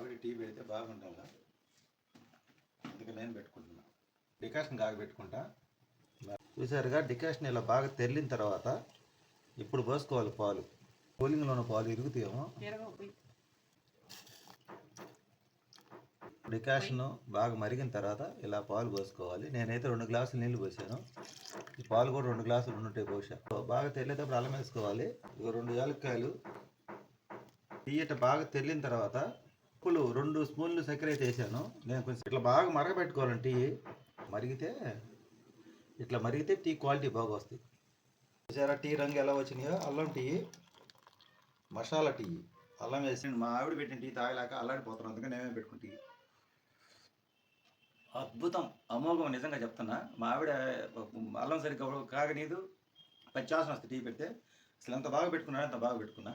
ఆవిడ టీ పెడితే బాగుండాలి, అందుకే నేను పెట్టుకుంటున్నా. డికాషన్ కాగబెట్టుకుంటా. చూసారుగా, డికాషన్ ఇలా బాగా తెల్లిన తర్వాత ఇప్పుడు పోసుకోవాలి పాలు. కూలింగ్లో ఉన్న పాలు ఇరుగుతాయేమో. డికాషన్ బాగా మరిగిన తర్వాత ఇలా పాలు పోసుకోవాలి. నేనైతే 2 గ్లాసులు నీళ్ళు పోసాను. ఈ పాలు కూడా 2 గ్లాసులు ఉన్నట్టే పోసా. బాగా తెల్లేటప్పుడు అల్లం వేసుకోవాలి. 2 యాలక్కాయలు. తీయట బాగా తెల్లిన తర్వాత ఉప్పులు 2 స్పూన్లు చక్కెర అయితే వేసాను. నేను కొంచెం ఇట్లా బాగా మరగబెట్టుకోవాలండి. టీ మరిగితే టీ క్వాలిటీ బాగా వస్తుంది. చూసారా టీ రంగు ఎలా వచ్చినాయో. అల్లం టీ, మసాలా టీ. అల్లం వేసి మా ఆవిడ పెట్టిన టీ తాగలేక అల్లాడిపోతున్నాను, అందుకని నేనే పెట్టుకుని టీ. అద్భుతం, అమోఘం, నిజంగా చెప్తున్నా. మా ఆవిడ అల్లం సరిగ్గా కాగనీదు, పచ్చాసన వస్తుంది టీ పెడితే. అసలు ఎంత బాగా పెట్టుకున్నా, అంత బాగా పెట్టుకున్నా.